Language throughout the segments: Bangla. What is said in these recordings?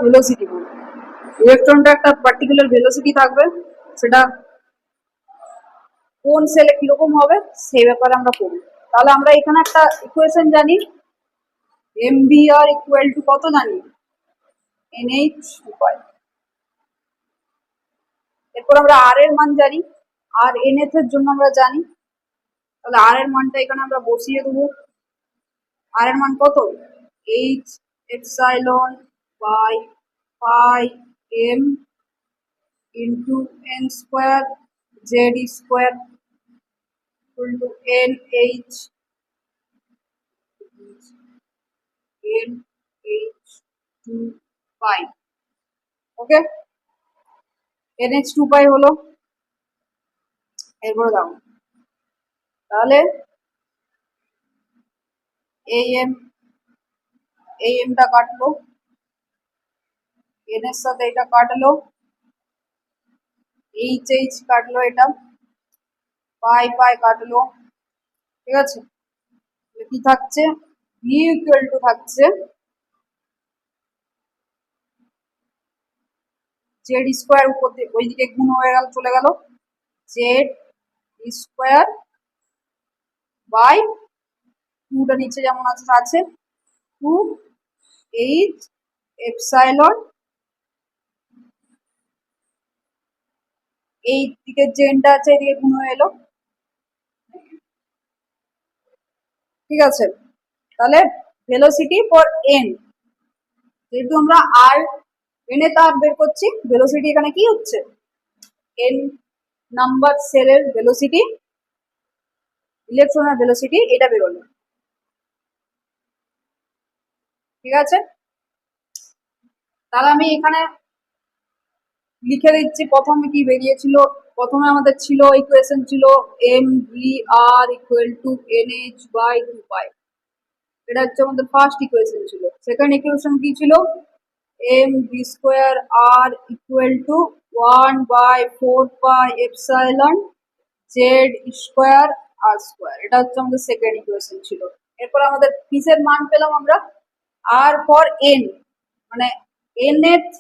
ভেলোসিটি বলবো। ইলেকট্রনটা একটা পার্টিকুলার ভেলোসিটি থাকবে, সেটা কোন সেলে কিরকম হবে সেই ব্যাপারে আমরা পড়ি। তাহলে আমরা এখানে একটা ইকুয়েশন জানি, MBR ইকুয়াল টু কত জানি, NH2 এরপর আমরা আর এর মান জানি, আর NF এর জন্য আমরা জানি। তাহলে আর এর মানটা এখানে আমরা বসিয়ে দেবো। আর এর মান কত, H epsilon by pi M into N square Z square equal to NH2 pi. Okay, NH2 pi হলো। এরপরে দাও, তাহলে এই এমটা কাটলো, এন এর সাথে এটা কাটলো, এইচ কাটলো, এটা পাই পাই কাটলো। ঠিক আছে, কি থাকছে, ভি ইকুয়াল টু থাকছে জেড স্কোয়ার, উপর ওইদিকে গুণ হয়ে গেল, চলে গেল, জেড স্কোয়ার বাই টুটা নিচে যেমন আছে আছে 2H এপসাইলন, এই দিকে জেনটা আছে এদিকে গুণ হয়ে এলো। ঠিক আছে, তাহলে ভেলোসিটি ফর এন, যেহেতু আমরা আর এন এ তার বের করছি, ভেলোসিটি এখানে কি হচ্ছে, এন নাম্বার সেলের ভেলোসিটি, ইলেকট্রনের ভেলোসিটি, এটা বেরোলো। ঠিক আছে, তাহলে আমি এখানে লিখে দিচ্ছি প্রথমে কি বেরিয়েছিল। প্রথমে আমাদের ছিল ইকুয়েশন ছিল MVR equal to NH by 2 pi, এটা হচ্ছে আমাদের ফার্স্ট ইকুয়েশন ছিল। সেকেন্ড ইকুয়েশন কি ছিল, MV square R equal to 1/4 pi epsilon Z square R square, এটা হচ্ছে আমাদের সেকেন্ড ইকুয়েশন ছিল। এরপর আমাদের কিসের মান পেলাম আমরা, আর ফর এন, মানে nth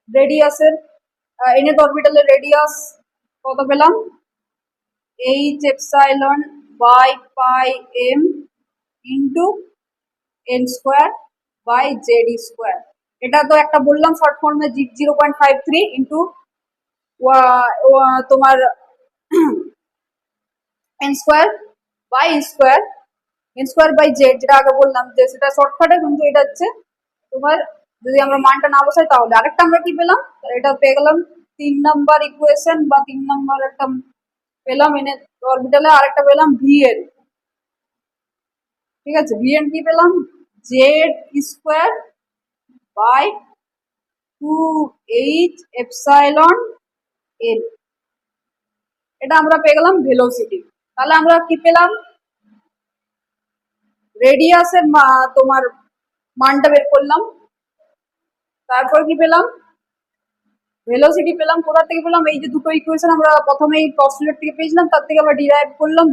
রেডিয়াসের, nth অরবিটালের রেডিয়াস কত পেলাম, H epsilon by pi M into N square by Z square. এটা তো একটা বললাম শর্ট ফর্মে 0.53 ইন্টু তোমার N square by square, N square by Z, যেটা আগে বললাম যে সেটা শর্টকাটে, কিন্তু এটা হচ্ছে তোমার যদি আমরা মানটা না বসাই তাহলে। আরেকটা আমরা কি পেলাম, এটা পেয়ে গেলাম 3 নাম্বার ইকুয়েশন বা 3 নাম্বার একটা পেলাম এনে অরবিটালে, আরেকটা পেলাম ভিএন। ঠিক আছে, ভিএন কি পেলাম, Z square by 2H epsilon N, এটা আমরা পেয়ে গেলাম ভেলোসিটি। তাহলে আমরা কি পেলাম, রেডিয়াসের তোমার মানটা বের করলাম, তারপর কি পেলাম, ভেলোসিটি পেলাম। কোথা থেকে পেলাম, এই যে দুটো ইকুয়েশন আমরা প্রথমেই পস্টুলেট থেকে পেয়েছিলাম, তার থেকে আমরা ডিরাইভ করলাম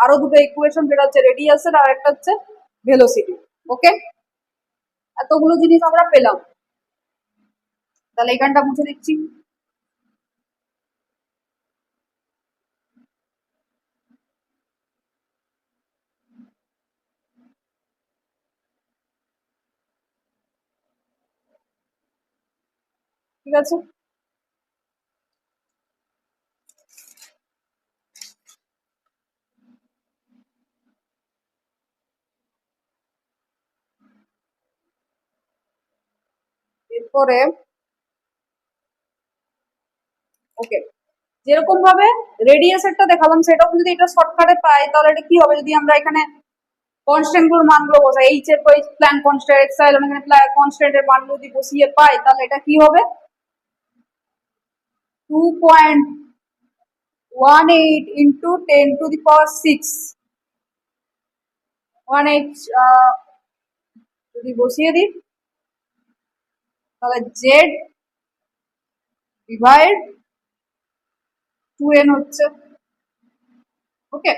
আরো দুটো ইকুয়েশন, যেটা হচ্ছে রেডিয়াসের আর একটা হচ্ছে ভেলোসিটি। ওকে, এতগুলো জিনিস আমরা পেলাম। তাহলে এখানটা মুছে দিচ্ছি। ঠিক আছে, এরপরে ওকে, যেরকম ভাবে রেডিয়াসেরটা দেখালাম সেটাও যদি এটা শর্টকাটে পাই, তাহলে এটা কি হবে, যদি আমরা এখানে কনস্ট্যান্ট গুলোর মানগুলো বসাই, এইচ এর প্ল্যান কনস্ট্যান্ট, এপসাইলন এখানে কনস্ট্যান্টের মানগুলো যদি বসিয়ে পাই, তাহলে এটা কি হবে, 2.18 ইন্টু 10⁶ 1H যদি বসিয়ে দিই, তাহলে জেড ডিভাইড 2n হচ্ছে। ওকে,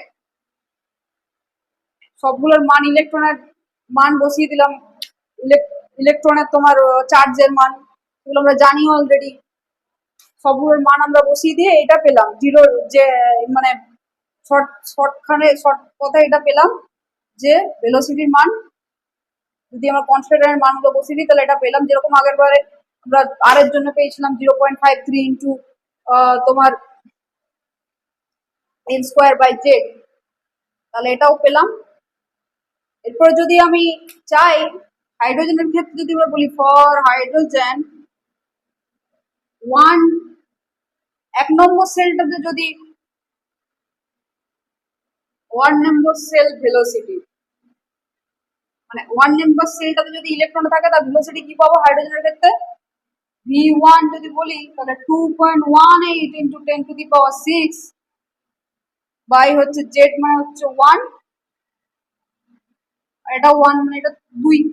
সবগুলোর মান, ইলেকট্রনের মান বসিয়ে দিলাম, ইলেকট্রনের তোমার চার্জের মান, এগুলো আমরা জানি অলরেডি। সবগুলোর মান আমরা বসিয়ে দিয়ে এটা পেলাম জিরো, যে মানে শর্ট কথায় এটা পেলাম যে ভেলোসিটির মান যদি আমরা কনস্ট্যান্টের মানগুলো বসিয়ে দিই তাহলে এটা পেলাম, যেরকম আগের বারে আমরা আর এর জন্য পেয়েছিলাম 0.53 ইন্টু তোমার এন স্কোয়ার বাই জেড, তাহলে এটাও পেলাম। এরপরে যদি আমি চাই হাইড্রোজেনের ক্ষেত্রে যদি আমরা বলি ফর হাইড্রোজেন ওয়ান, 1 নম্বর সেলটাতে যদি 1 নম্বর সেল ভেলোসিটি, মানে 1 নম্বর সেলটাতে যদি ইলেকট্রন থাকে তার ভেলোসিটি কি পাবো হাইড্রোজেনের ক্ষেত্রে, v1 যদি বলি তাহলে 2.18 ইন্টু 10⁶ বাই হচ্ছে জেড মানে হচ্ছে 1, এটা 1 মানে এটা 2।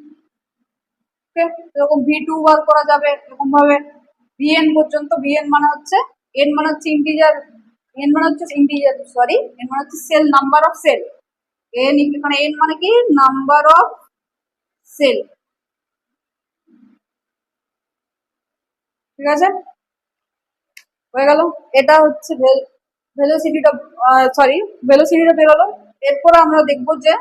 এরকম v2 বার করা যাবে এরকম ভাবে vn পর্যন্ত। vn মানে হচ্ছে n মানে হচ্ছে ইন্টিজার, n মানে হচ্ছে ইন্টিজার সরি n মানে হচ্ছে shell number of shell, n এখানে n মানে কি নাম্বার অফ সেল, ঠিক আছে হয়ে গেল। এটা হচ্ছে ভেলোসিটিটা, সরি ভেলোসিটিটা বেরোলো। এরপর আমরা দেখবো যে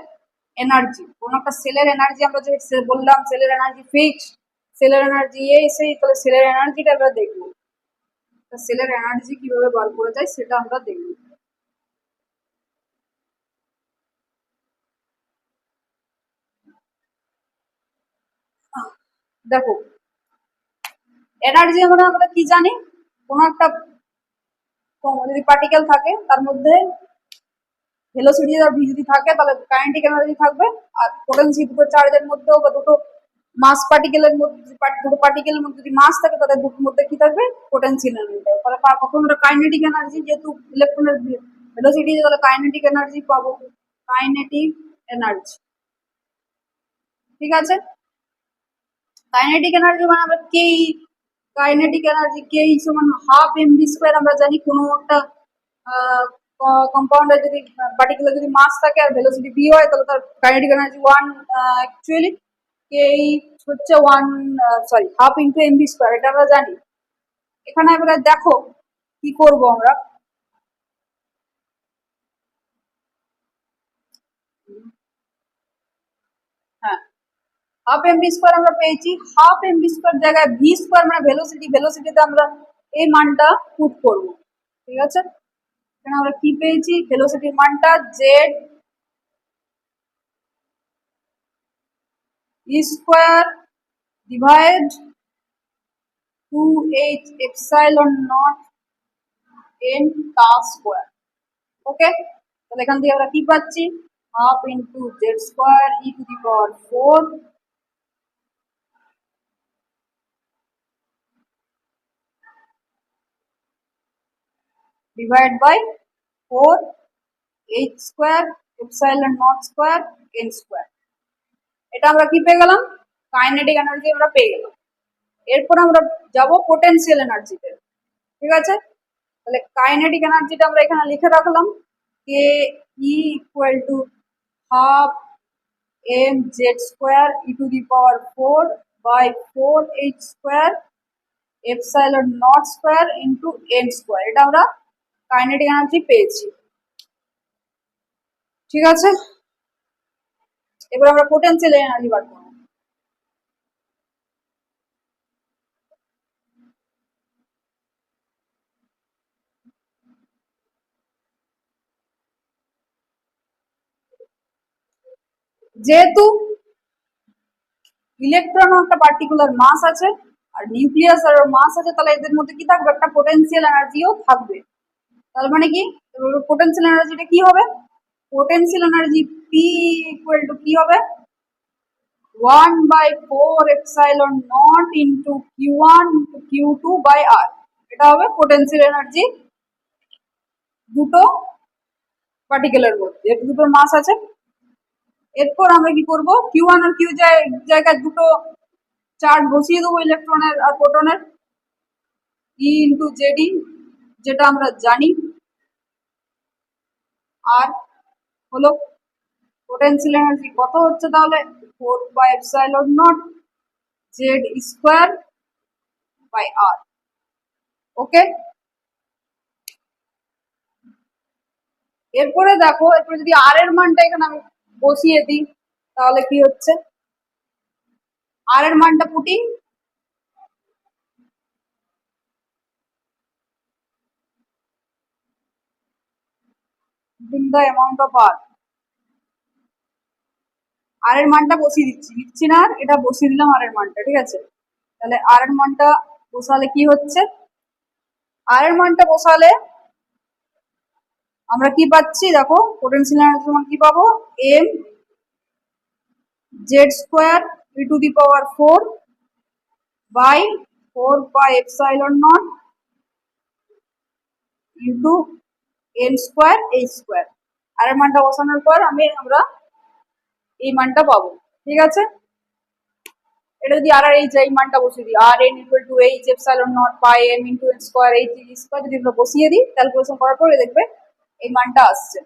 এনার্জি, কোন একটা সেলের এনার্জি আমরা যে বললাম সেলের এনার্জি ফিক্সড, সেলের এনার্জি সেই, তাহলে সেলের এনার্জিটা আমরা দেখবো, সেলের এনার্জি কিভাবে বার করা যায় সেটা আমরা দেখব। দেখো এনার্জি আমরা কি জানি, কোন একটা যদি পার্টিকেল থাকে তার মধ্যে ভেলোসিটি আর ভি যদি থাকে তাহলে কাইনেটিক এনার্জি থাকবে, আর পোটেনসি দুটো চার্জের মধ্যেও বা দুটো মাস পার্টিকেলের মধ্যে, দুটো পার্টিকেলের মধ্যে যদি মাস থাকে তাদের দুটোর মধ্যে কি থাকবে পোটেনশিয়াল এনার্জি থাকবে। তাহলে কখন আমরা কাইনেটিক এনার্জি, যেহেতু ইলেকট্রনের ভেলোসিটি তাহলে কাইনেটিক এনার্জি পাবো, কাইনেটিক এনার্জি, ঠিক আছে। কাইনেটিক এনার্জি মানে আমরা কে, কাইনেটিক এনার্জি কে সমান হাফ এমভি স্কোয়ার, আমরা জানি কোনো একটা কম্পাউন্ডের যদি পার্টিকুলার যদি মাস থাকে আর ভেলোসিটি ভি হয় তাহলে তার কাইনেটিক এনার্জি 1, অ্যাকচুয়ালি কে হচ্ছে 1 sorry half into MV square, এটা আমরা জানি। এখানে আমরা দেখো কি করব আমরা, হ্যাঁ হাফ এমভি স্কোয়ার আমরা পেয়েছি, হাফ এমভি স্কোয়ার জায়গায় ভি স্কোয়ার মানে ভেলোসিটি, ভেলোসিটিতে আমরা এই মানটা পুট করব, ঠিক আছে। এখানে আমরা কি পেয়েছি ভেলোসিটির মানটা Z square divide 2h epsilon naught n টা স্কোয়ার, ওকে। তাহলে এখান থেকে আমরা কি পাচ্ছি half into Z square E to the power 4 divide by 4 h square epsilon naught square n square. এটা আমরা কি পেয়ে গেলাম কাইনেটিক এনার্জি আমরা পেয়ে গেলাম। এরপর আমরা যাব পোটেনশিয়াল এনার্জিতে, ঠিক আছে। তাহলে কাইনেটিক এনার্জিটা আমরা এখানে লিখে রাখলাম, K E equal to half M Z square E to the power 4 by 4h square epsilon naught square into n square. এটা আমরা কাইনেটিক এনার্জি পেয়েছি, ঠিক আছে। এবার আমরা পোটেনশিয়াল এনার্জি বার করব। যেহেতু ইলেকট্রন একটা পার্টিকুলার মাস আছে আর নিউক্লিয়াস আর মাস আছে, তাহলে এদের মধ্যে কি থাকবে একটা পোটেনশিয়াল এনার্জিও থাকবে। তার মানে কি পোটেনশিয়াল এনার্জিটা কি হবে, potential energy P equal to কি হবে 1/4 epsilon naught into Q1 into Q2 by R. এটা হবে পোটেনশিয়াল এনার্জি দুটো পার্টিকেলের মধ্যে, দুটো মাস আছে। এরপর আমরা কি করব Q1 আর Q জায়গায় দুটো চার্জ বসিয়ে দেবো ইলেকট্রনের আর প্রোটনের, ই ইন্টু জেডি যেটা আমরা জানি, আর হলো পোটেনশিয়াল এনার্জি কত হচ্ছে তাহলে 4 by epsilon naught Z square by R. Okay, এরপরে দেখো, এরপরে যদি আর এর মানটা এখানে আমি বসিয়ে দিই তাহলে কি হচ্ছে, আর এর মানটা putting the amount of r, আর এর মানটা বসিয়ে দিচ্ছি, লিখছি না আর, এটা বসিয়ে দিলাম আর এর মানটা। ঠিক আছে, তাহলে আর এর মানটা বসালে কি হচ্ছে, আর এর মানটা বসালে আমরা কি পাচ্ছি দেখো, পোটেনশিয়াল এনার্জির মান কি পাবো, M Z square E to the power 4 by 4 by epsilon naught into N square H square. আর এর মানটা বসানোর পর আমরা এই মানটা পাবো। ঠিক আছে, এটা যদি আর এইচ এই মানটা বসিয়ে দিই, R N equal to H epsilon naught pi M into N square H square, যদি আমরা বসিয়ে দিই ক্যালকুলেশন করার পরে দেখবে এই মানটা আসছে।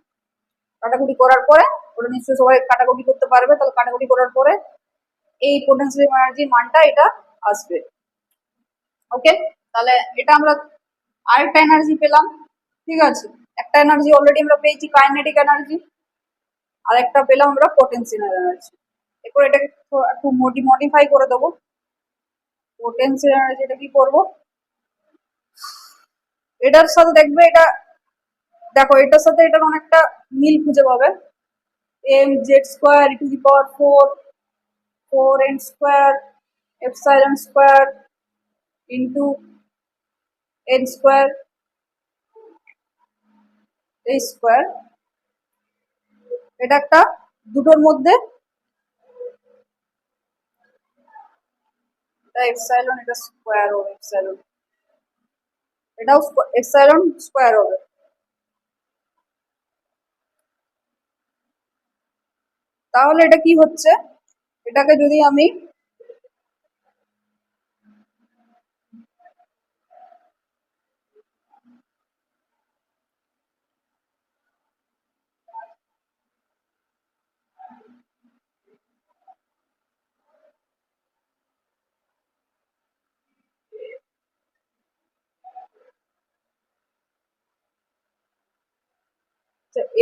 কাটাকুটি করার পরে, ওটা নিশ্চয়ই সবাই কাটাকুটি করতে পারবে, তাহলে কাটাকুটি করার পরে এই পোটেনশিয়াল এনার্জির মানটা এটা আসবে। ওকে, তাহলে এটা আমরা আরেকটা এনার্জি পেলাম। ঠিক আছে, একটা এনার্জি অলরেডি আমরা পেয়েছি কাইনেটিক এনার্জি, আর একটা পেলাম আমরা পোটেনশিয়াল এনার্জি। এরপর এটাকে একটু মডিফাই করে দেবো। পোটেনশিয়াল এনার্জিটা কি করবো, এটার সাথে দেখবে, এটা দেখো এটার সাথে এটার অনেকটা মিল খুঁজে পাবে। M Z square E to the power 4 N square epsilon square into N square এই স্কোয়ার, এটা একটা দুটোর মধ্যে, এটা এপসাইলন, এটা স্কোয়ার হবে এপসাইলন, এটাও এপসাইলন স্কোয়ার হবে। তাহলে এটা কি হচ্ছে, এটাকে যদি আমি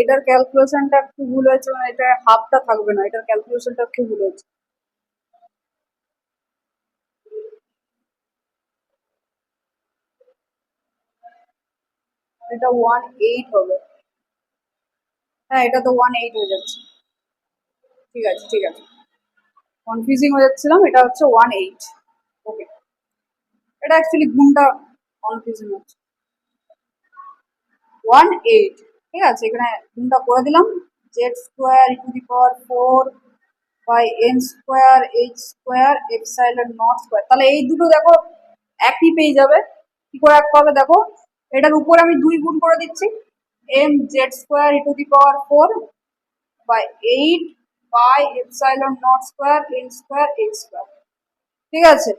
এটার ক্যালকুলেশনটা একটু ভুল হয়েছে, মানে এটা হাফটা থাকবে না, এটার ক্যালকুলেশনটা একটু ভুল হয়েছে। এটা 1.8 হবে, হ্যাঁ এটা তো 1.8 হয়ে যাচ্ছে। ঠিক আছে ঠিক আছে, কনফিউজিং হয়ে যাচ্ছিলাম, এটা হচ্ছে 1.8। ওকে, এটা অ্যাকচুয়ালি গুণটা কনফিউজিং হচ্ছে, 1.8। ঠিক আছে, এখানে গুণটা করে দিলাম, Z square E to the power 4 by N square H square epsilon naught square. তাহলে এই দুটো দেখো একই পেয়ে যাবে। কি করে এক পাবে দেখো, এটার উপরে আমি 2 গুণ করে দিচ্ছি, M Z square E to the power 4 by 8 by epsilon naught square N square H square. ঠিক আছে,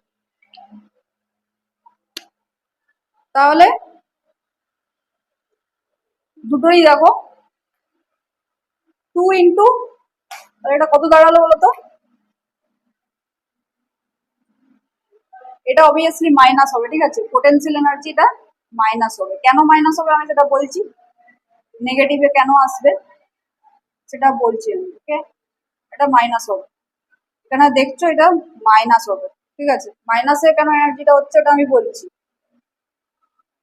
তাহলে দুটোই দেখো 2 ইন্টু, এটা কত দাঁড়ালো বলতো, এটা অবভিয়াসলি মাইনাস হবে। ঠিক আছে, পোটেনশিয়াল এনার্জিটা মাইনাস হবে। কেন মাইনাস হবে আমি সেটা বলছি, নেগেটিভে কেন আসবে সেটা বলছি আমি। ওকে, এটা মাইনাস হবে, এখানে দেখছো এটা মাইনাস হবে। ঠিক আছে, মাইনাসে কেন এনার্জিটা হচ্ছে এটা আমি বলছি।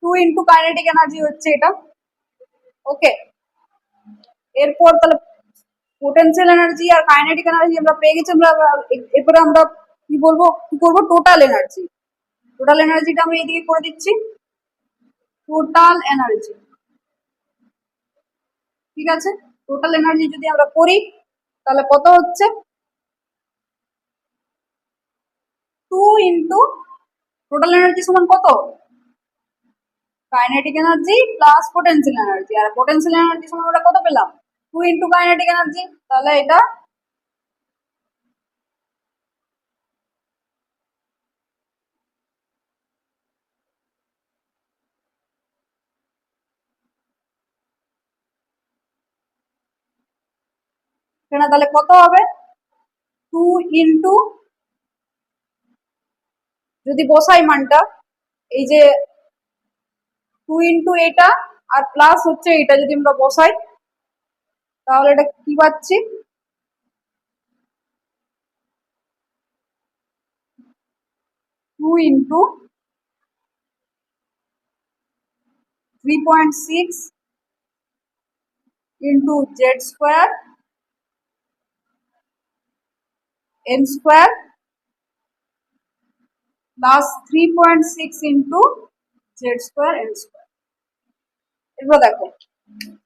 2 ইন্টু কাইনেটিক এনার্জি হচ্ছে এটা। ওকে, এরপর তাহলে পোটেনশিয়াল এনার্জি আর কাইনেটিক এনার্জি আমরা পেয়ে গেছি। আমরা এরপরে আমরা কি বলবো, কি করবো, টোটাল এনার্জি। টোটাল এনার্জিটা আমি এইদিকে করে দিচ্ছি, টোটাল এনার্জি। ঠিক আছে, টোটাল এনার্জি যদি আমরা করি তাহলে কত হচ্ছে, 2 ইন্টু টোটাল এনার্জি সমান কত, kinetic energy plus potential energy. আর পোটেনশিয়াল এনার্জি সমান আমরা কত পেলাম, 2 ইন্টু কাইনেটিক এনার্জি। তাহলে এটা এখানে তাহলে কত হবে, 2 ইন্টু যদি বসাই মানটা, এই যে 2 ইন্টু এটা আর প্লাস হচ্ছে এটা যদি আমরা বসাই, তাহলে এটা কি পাচ্ছি, 2 into 3.6 into Z square N square plus 3.6 into Z square N square. এরপর দেখো,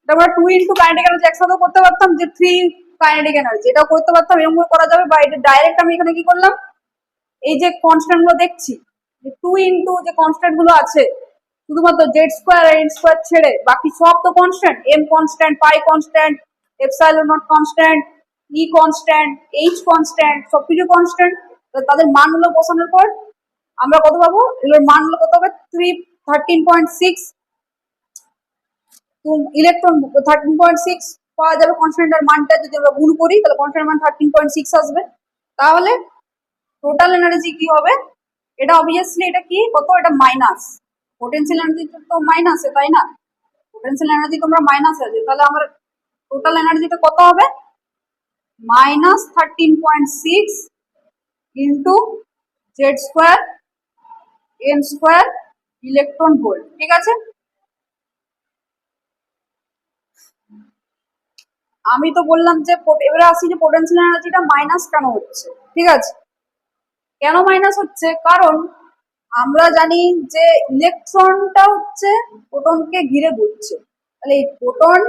এটা আমরা 2 ইন্টু কাইনেটিক এনার্জি একসাথে করতে পারতাম, যে 3 কাইনেটিক এনার্জি, এটাও করতে পারতাম, এরকম করে করা যাবে, বা এটা ডাইরেক্ট আমি এখানে কি করলাম, এই যে কনস্ট্যান্ট গুলো দেখছি, যে 2 ইন্টু যে কনস্ট্যান্ট গুলো আছে, শুধুমাত্র জেড স্কোয়ার আর এন স্কোয়ার ছেড়ে বাকি সব তো constant, M constant, pi constant, epsilon naught constant, E constant, H constant, সবকিছু কনস্ট্যান্ট। তাদের মানগুলো বসানোর পর আমরা কত পাবো, এগুলোর মানগুলো কত হবে, 13.6 ইলেকট্রন, 13.6 পাওয়া যাবে কনস্ট্যান্টের মানটা, যদি আমরা গুণ করি তাহলে কনস্ট্যান্ট মান 13.6 আসবে। তাহলে টোটাল এনার্জি কি হবে, এটা অবভিয়াসলি এটা কি কত, এটা মাইনাস, পোটেনশিয়াল এনার্জি তো মাইনাসে, তাই না, পোটেনশিয়াল এনার্জি তোমরা মাইনাসে আছে, তাহলে আমার টোটাল এনার্জিটা কত হবে, minus 13.6 into Z square N square electron volt. ঠিক আছে, আমি তো বললাম যে এবারে আসি যে পোটেনশিয়াল এনার্জিটা মাইনাস কেন হচ্ছে। ঠিক আছে, কেন মাইনাস হচ্ছে, কারণ আমরা জানি যে ইলেকট্রনটা হচ্ছে প্রোটনকে ঘিরে ঘুরছে, তাহলে এই প্রোটন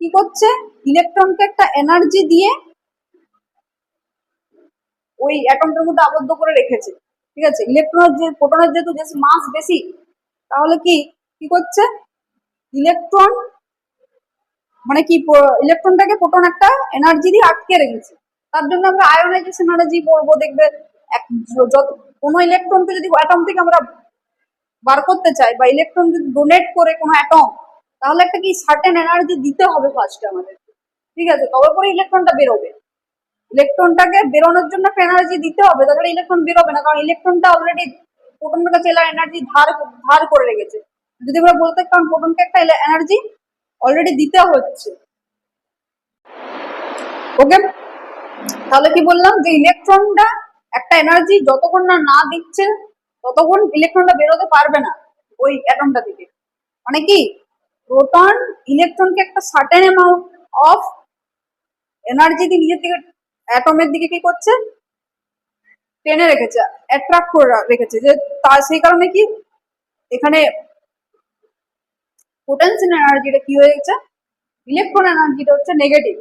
কি করছে, ইলেকট্রনকে একটা এনার্জি দিয়ে ওই অ্যাটমটার মধ্যে আবদ্ধ করে রেখেছে। ঠিক আছে, ইলেকট্রনের যে প্রোটনের যেহেতু মাস বেশি, তাহলে কি কি করছে, ইলেকট্রন মানে কি, ইলেকট্রনটাকে প্রোটন একটা এনার্জি দিয়ে আটকে রেখেছে। তার জন্য আমরা আয়োনাইজেশন এনার্জি বলবো, দেখবে কোনো ইলেকট্রনকে যদি অ্যাটম থেকে আমরা বার করতে চাই, বা ইলেকট্রন যদি ডোনেট করে কোনো অ্যাটম, তাহলে একটা কি সার্টেন এনার্জি দিতে হবে ফার্স্টে আমাদের। ঠিক আছে, তবে পরে ইলেকট্রনটা বেরোবে, ইলেকট্রনটাকে বেরোনোর জন্য একটা এনার্জি দিতে হবে, তাছাড়া ইলেকট্রন বেরোবে না, কারণ ইলেকট্রনটা অলরেডি প্রোটনের কাছে এনার্জি ধার করে রেখেছে। যদি আমরা বলতে, কারণ প্রোটনকে একটা এনার্জি অলরেডি দিতে হচ্ছে। ওকে, তাহলে কি বললাম, যে ইলেকট্রনটা একটা এনার্জি যতক্ষণ না না দিচ্ছে ততক্ষণ ইলেকট্রনটা বেরোতে পারবে না ওই অ্যাটমটা থেকে। মানে কি, প্রোটন ইলেকট্রনকে একটা সার্টেন অ্যামাউন্ট অফ এনার্জি দিয়ে নিজের দিকে অ্যাটমের দিকে কি করছে, টেনে রেখেছে, অ্যাট্রাক্ট করে রেখেছে, যে তার সেই কারণে কি এখানে পোটেনশিয়াল এনার্জিটা কি হয়ে গেছে, ইলেকট্রন এনার্জিটা হচ্ছে নেগেটিভ,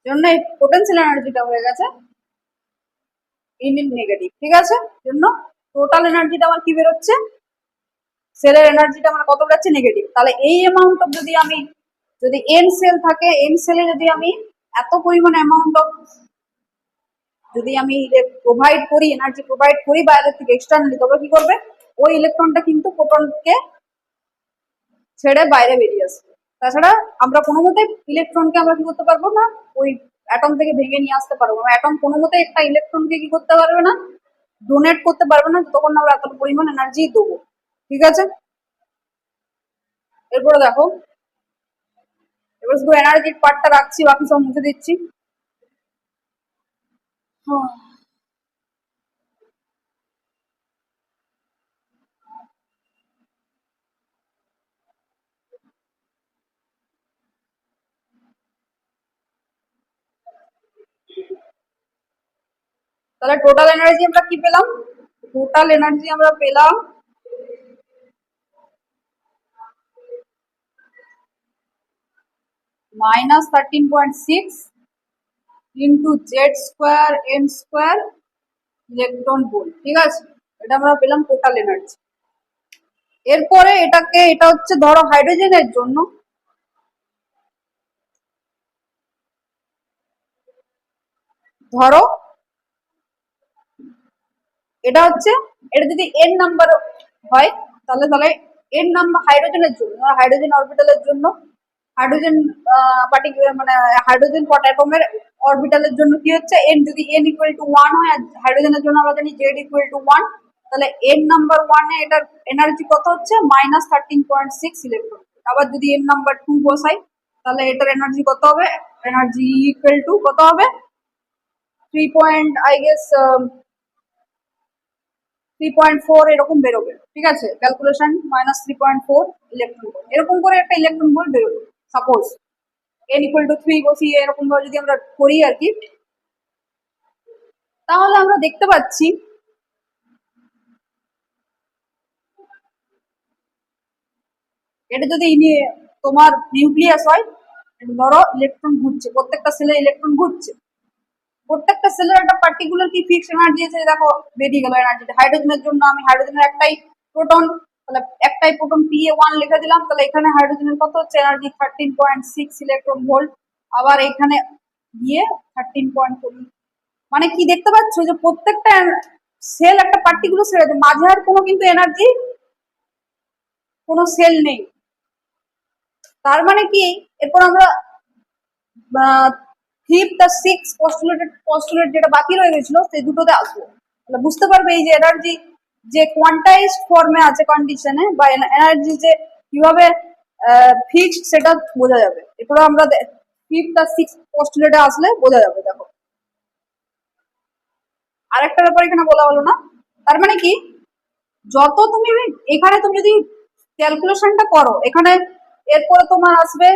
জন্য এই পোটেনশিয়াল এনার্জিটা হয়ে গেছে নেগেটিভ। ঠিক আছে, জন্য টোটাল এনার্জিটা আমার কি বেরোচ্ছে, সেলের এনার্জিটা আমার কত বেরোচ্ছে, নেগেটিভ। তাহলে এই অ্যামাউন্ট অফ যদি আমি, যদি এন সেল থাকে, এন সেলে যদি আমি এত পরিমাণ অ্যামাউন্ট অফ যদি আমি প্রোভাইড করি, এনার্জি প্রোভাইড করি বাইরের থেকে এক্সটার্নালি, তবে কি করবে, ওই ইলেকট্রনটা কিন্তু প্রোটনকে ছেড়ে বাইরে বেরিয়ে আসবে। তাছাড়া আমরা কোনো মতে ইলেকট্রনকে আমরা কি করতে পারবো না, ওই অ্যাটম থেকে ভেঙে নিয়ে আসতে পারবো না, অ্যাটম কোনো মতে একটা ইলেকট্রনকে কি করতে পারবে না, ডোনেট করতে পারবে না, তখন আমরা এত পরিমাণ এনার্জি দেবো। ঠিক আছে, এরপরে দেখো, এবার শুধু এনার্জির পার্টটা রাখছি, বাকি সব মুছে দিচ্ছি। তাহলে টোটাল এনার্জি আমরা কি পেলাম, টোটাল এনার্জি আমরা পেলাম minus 13.6 into Z square N square electron volt. ঠিক আছে, এটা আমরা পেলাম টোটাল এনার্জি। এরপরে এটাকে, এটা হচ্ছে ধরো হাইড্রোজেনের জন্য, ধরো এটা হচ্ছে, এটা যদি এন নাম্বার হয়, তাহলে তাহলে এন নাম্বার হাইড্রোজেনের জন্য, হাইড্রোজেন অরবিটালের জন্য, হাইড্রোজেন পার্টিকুলার মানে হাইড্রোজেন অ্যাটমের অরবিটালের জন্য কি হচ্ছে, এন যদি এন ইকুয়াল টু 1 হয়, আর হাইড্রোজেনের জন্য আমরা জানি জেড ইকুয়াল টু 1, তাহলে n নাম্বার 1 এ এটার এনার্জি কত হচ্ছে -13.6 ইলেকট্রন। আবার যদি n নাম্বার 2 বসাই তাহলে এটার এনার্জি কত হবে, এনার্জি ইকুয়াল টু কত হবে 3 পয়েন্ট আই গেস 3.4 এরকম বেরোবে, ঠিক আছে, ক্যালকুলেশন -3.4 ইলেকট্রন ভোল্ট, এরকম করে একটা ইলেকট্রন ভোল্ট বেরোবে সাপোজ n ইকুয়াল টু 3 বসিয়ে এরকম ভাবে যদি আমরা করি আর কি, তাহলে আমরা দেখতে পাচ্ছি এটা যদি তোমার নিউক্লিয়াস হয়, ধরো ইলেকট্রন ঘুরছে, প্রত্যেকটা সেলে ইলেকট্রন ঘুরছে, প্রত্যেকটা সেলের একটা পার্টিকুলার কি ফিক্স এনার্জি আছে, দেখো বেরিয়ে গেল এনার্জিটা। হাইড্রোজেনের জন্য আমি হাইড্রোজেনের একটাই প্রোটন, তাহলে একটাই প্রোটন Pa1 লিখে দিলাম, তাহলে এখানে হাইড্রোজেনের কত হচ্ছে এনার্জি 13.6 ইলেকট্রন ভোল্ট, আবার এখানে গিয়ে 13.4। মানে কি দেখতে পাচ্ছ যে প্রত্যেকটা সেল একটা পার্টিকুলার সেল আছে, মাঝে আর কোনো কিন্তু এনার্জি কোনো সেল নেই। তার মানে কি এরপর আমরা ফিফথ আর সিক্স পস্টুলেট যেটা বাকি রয়ে গেছিল সেই দুটোতে আসবো, তাহলে বুঝতে পারবে এই যে এনার্জি যে কোয়ান্টাইজড ফর্মে আছে কন্ডিশনে, বা এনার্জি যে কিভাবে ফিক্সড সেটা বোঝা যাবে। এরপর আমরা ফিফথ আর সিক্স পস্টুলেটে আসলে বোঝা যাবে। দেখো আরেকটা ব্যাপার এখানে বলা হলো না, তার মানে কি যত তুমি এখানে তুমি যদি ক্যালকুলেশনটা করো, এখানে এরপরে তোমার আসবে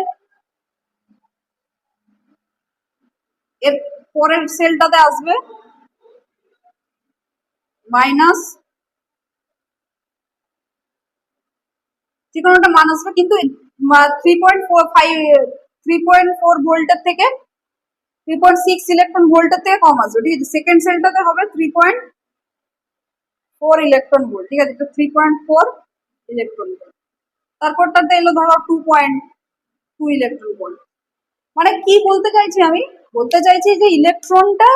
এর পরের সেলটাতে আসবে মাইনাস, যে কোনো একটা মান আসবে, কিন্তু 3.4 ভোল্টের থেকে 3.6 ইলেকট্রন ভোল্টের থেকে কম আসবে, ঠিক আছে। সেকেন্ড সেলটাতে হবে 3.4 ইলেকট্রন ভোল্ট, ঠিক আছে, তো 3.4 ইলেকট্রন ভোল্ট। তারপরটাতে এলো ধরো 2.2 ইলেকট্রন ভোল্ট। মানে কি বলতে চাইছি আমি, বলতে চাইছি যে ইলেকট্রনটা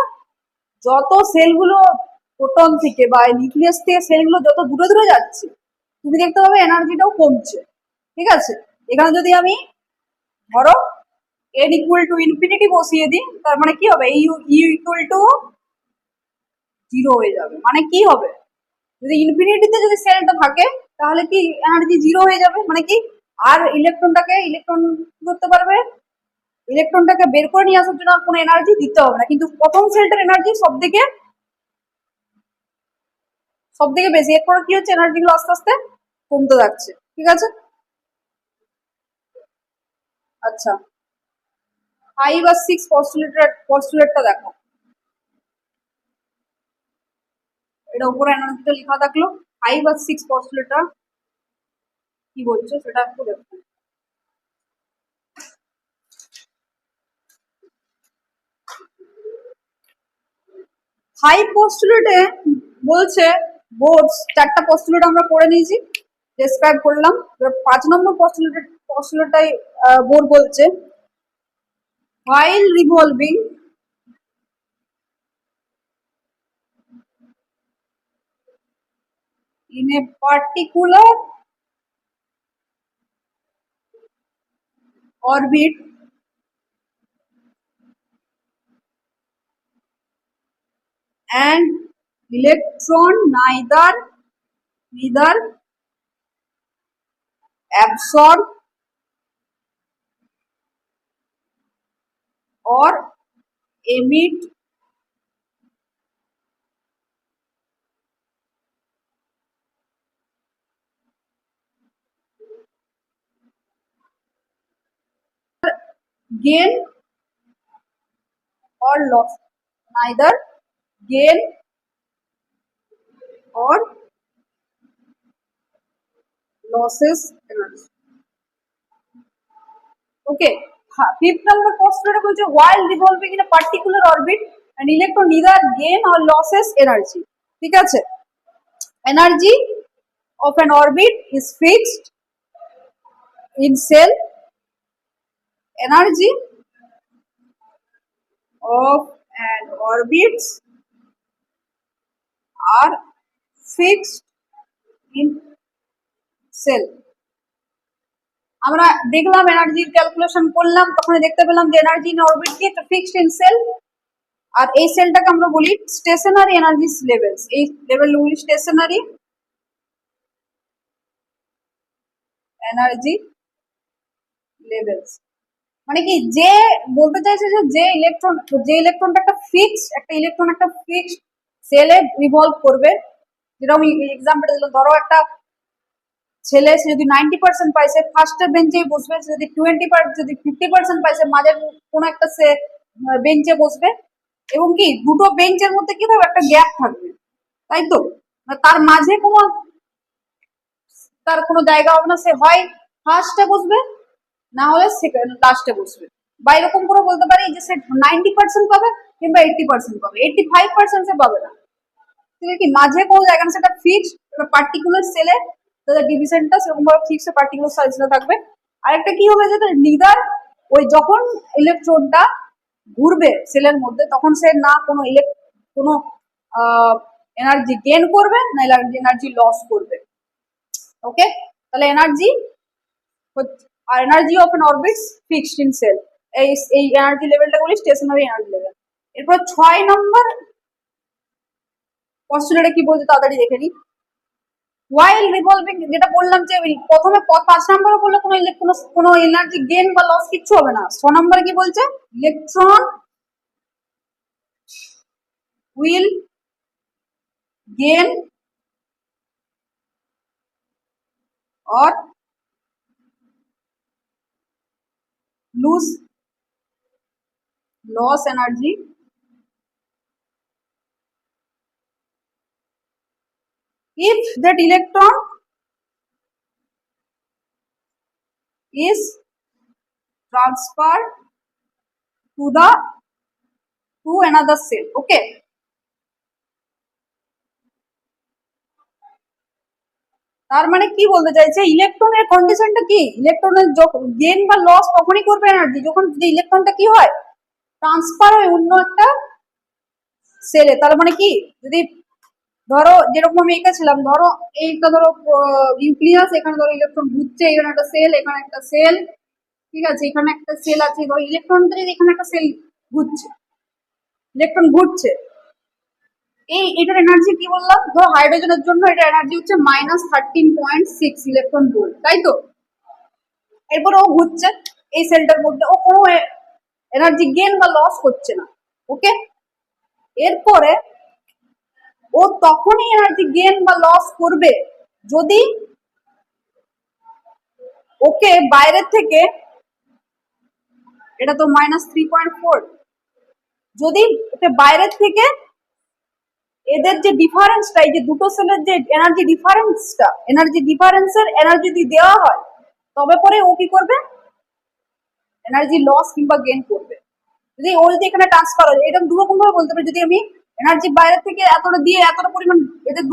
যত সেলগুলো প্রোটন থেকে বা নিউক্লিয়াস থেকে সেলগুলো যত দূরে দূরে যাচ্ছে, তুমি দেখতে পাবে এনার্জিটাও কমছে, ঠিক আছে। এখানে যদি আমি ধরো n ইকুয়াল টু ইনফিনিটি বসিয়ে দিই, তার মানে কি হবে ইউ ইকুয়াল টু 0 হয়ে যাবে। মানে কি হবে, যদি ইনফিনিটিতে যদি সেলটা থাকে তাহলে কি এনার্জি 0 হয়ে যাবে, মানে কি আর ইলেকট্রন করতে পারবে, ইলেকট্রনটাকে বের করে নিয়ে আসার জন্য কোনো এনার্জি দিতে হবে না, কিন্তু প্রথম সেলটার এনার্জি সব থেকে বেশি। এরপর কি হচ্ছে এনার্জি গুলো আস্তে আস্তে কমতে যাচ্ছে, ঠিক আছে। আচ্ছা 5 আর 6 পস্টুলেটটা দেখো, এটা উপরে এনার্জিটা লেখা থাকলো, 5 আর 6 পস্টুলেটটা কি বলছে সেটা একটু দেখো। 5 পস্টুলেটে বলছে বোর্ডস, চারটা পস্টুলেট আমরা করে নিয়েছি, ডেসক্রাইব করলাম। এবার 5 নম্বর পস্টুলেটটাই বোর্ড বলছে while revolving in a particular orbit and electron neither absorb or emit gain or loss, neither gain or losses energy. Okay, fifth number postulate বলছে while revolving in a particular orbit an electron neither gain or losses energy, ঠিক আছে। Energy of an orbit is fixed in cell, energy of an orbits are fixed in cell। আমরা দেখলাম এনার্জির ক্যালকুলেশন করলাম, তখন দেখতে পেলাম যে এনার্জি ইন অরবিট কি ফিক্সড ইন সেল, আর এই সেলটাকে আমরা বলি স্টেশনারি এনার্জি লেভেলস, এই লেভেল বলি স্টেশনারি এনার্জি লেভেলস। মানে কি, যে বলতে চাইছে যে ইলেকট্রনটা একটা ইলেকট্রন একটা ফিক্সড সেলে রিভলভ করবে। যেটা আমি এক্সাম্পল দিলাম, ধরো একটা ছেলে, সে যদি 90% পাইছে ফার্স্টের বেঞ্চেই বসবে, যদি 50% পাইছে মাঝের কোনো একটা সে বেঞ্চে বসবে, এবং কি দুটো বেঞ্চের মধ্যে কি থাকবে, একটা গ্যাপ থাকবে, তাই তো? তার মাঝে তার কোনো জায়গা হবে না, সে হয় ফার্স্টে বসবে না হলে লাস্টে বসবে। বা এরকম করে বলতে পারি যে সে 90% পাবে কিংবা 80% পাবে, 85% সে পাবে না। ঠিক আছে, কি মাঝে কোনো জায়গা না, সেটা ফিক্সড, একটা পার্টিকুলার সেলে তাদের ডিভিশনটা সেরকম ভাবে ফিক্সড পার্টিকুলার সাইজে থাকবে। আরেকটা কি হবে, যেটা লিডার, ওই যখন ইলেকট্রনটা ঘুরবে সেলের মধ্যে, তখন সে না কোনো এনার্জি গেইন করবে না এনার্জি লস করবে। ওকে, তাহলে energy of N orbits fixed in shell, এই এনার্জি লেভেলটা বলি স্টেশনারি এনার্জি লেভেল। এরপর 6 নম্বর কোশ্চেনটা কি বলছে তাড়াতাড়ি দেখে নি। ওয়াইল রিভলভিং, যেটা বললাম যে প্রথমে 5 নম্বরে বললো কোনো এনার্জি গেইন বা লস কিচ্ছু হবে না। 6 নম্বরে কি বলছে, electron will gain or lose loss energy if that electron is transferred to another cell. Okay, তার মানে কি বলতে চাইছে, ইলেকট্রনের কন্ডিশনটা কি, ইলেকট্রনের গেইন বা লস তখনই করবে এনার্জি যখন যদি ইলেকট্রনটা কি হয়, ট্রান্সফার হয় অন্য একটা সেলে। তার মানে কি, যদি ধরো যেরকম আমি এঁকেছিলাম, ধরো এইটা ধরো নিউক্লিয়াস, এখানে ধরো ইলেকট্রন ঘুরছে, এখানে একটা সেল, এখানে একটা সেল, ঠিক আছে, এখানে একটা সেল আছে, ধরো ইলেকট্রন, এখানে একটা সেল ঘুরছে, ইলেকট্রন ঘুরছে, এটার এনার্জি কি বললাম, ধরো হাইড্রোজেনের জন্য এটা এনার্জি হচ্ছে -13.6 ইলেকট্রন ভোল্ট, তাই তো? এরপর ও ঘুরছে এই সেলটার মধ্যে, ও কোনো এনার্জি গেইন বা লস করছে না। ওকে, এরপরে ও তখনই এনার্জি গেইন বা লস করবে যদি ওকে বাইরে থেকে, এটা তো -3.4, যদি ওকে বাইরের থেকে এদের যে ডিফারেন্সটা, এই যে দুটো সেলের যে এনার্জি ডিফারেন্সের এনার্জি যদি দেওয়া হয়, তবে পরে ও কি করবে, এনার্জি লস কিংবা গেইন করবে। যদি ও যদি এখানে ট্রান্সফার হয়, এটা দুরকম ভাবে বলতে পারি, যদি আমি এনার্জি বাইরে থেকে এতটা দিয়ে এতটা পরিমাণ, এদের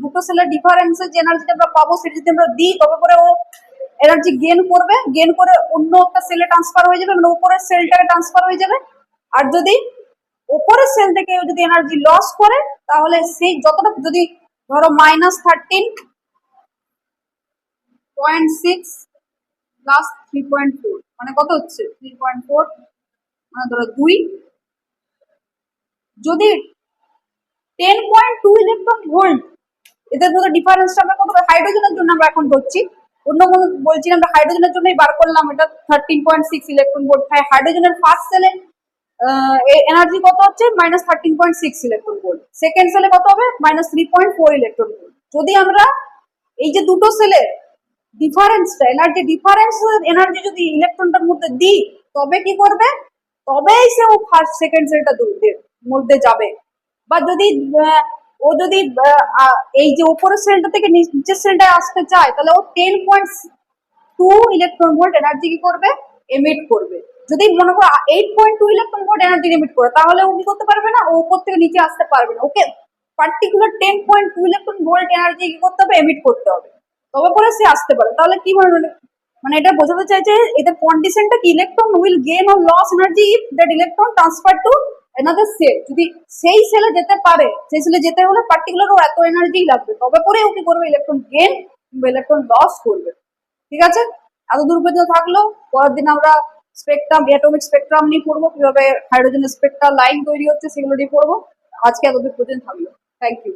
দুটো সেলের ডিফারেন্সের যে এনার্জিটা আমরা পাবো সেটা যদি আমরা দিই, তবে করে ও এনার্জি গেইন করবে, গেইন করে অন্য একটা সেলে ট্রান্সফার হয়ে যাবে, মানে উপরের সেলটাকে ট্রান্সফার হয়ে যাবে। আর যদি উপরের সেল থেকে যদি এনার্জি লস করে, তাহলে সেই যতটা, যদি ধরো -13.6 প্লাস 3.4 মানে কত হচ্ছে 3.4, মানে ধরো 2, যদি 10.2 ইলেকট্রন ভোল্ট, এদের মধ্যে ডিফারেন্সটা আমরা কত, হাইড্রোজেনের জন্য আমরা এখন ধরছি, অন্য কোনো বলছি না, আমরা হাইড্রোজেনের জন্যই বার করলাম, এটা 13.6 ইলেকট্রন ভোল্ট। হাইড্রোজেনের ফার্স্ট সেলে এনার্জি কত হচ্ছে -13.6 ইলেকট্রন ভোল্ট, সেকেন্ড সেলে কত হবে -3.4 ইলেকট্রন ভোল্ট। যদি আমরা এই যে দুটো সেলের ডিফারেন্সটা, এনার্জি যদি ইলেকট্রনটার মধ্যে দিই, তবে কি করবে, তবেই সে ও ফার্স্ট সেকেন্ড সেলটা মধ্যে যাবে। বা যদি ও যদি এই যে উপরের সেলটা থেকে নিচের সেলটায় আসতে চায়, তাহলে ও 10.2 ইলেকট্রন ভোল্ট এনার্জি কি করবে, এমিট করবে। যদি মনে করো 8.2 ইলেকট্রন ভোল্ট এনার্জি এমিট করে, তাহলে ও কি করতে পারবে না, ও উপর থেকে নিচে আসতে পারবে না। ওকে, পার্টিকুলার 10.2 ইলেকট্রন ভোল্ট এনার্জি কি করতে হবে, এমিট করতে হবে, তবে করে সে আসতে পারে। তাহলে কি মানে এটা বোঝাতে চাইছে এদের কন্ডিশনটা কি, electron will gain or loss energy if that electron transfer to another cell. যদি সেই সেলে যেতে পারে, সেই সেলে যেতে হলে পার্টিকুলার ও এত এনার্জি লাগবে, তবে করে ও কি করবে, ইলেকট্রন গেইন কিংবা ইলেকট্রন লস করবে। ঠিক আছে, এত দূর পর্যন্ত থাকলো। পরের দিন আমরা স্পেকট্রাম, অ্যাটমিক স্পেকট্রাম নিয়ে পড়বো, কিভাবে হাইড্রোজেনের স্পেকট্রাম লাইন তৈরি হচ্ছে সেগুলো নিয়ে পড়বো। আজকে এতদূর পর্যন্ত থাকলো। Thank you.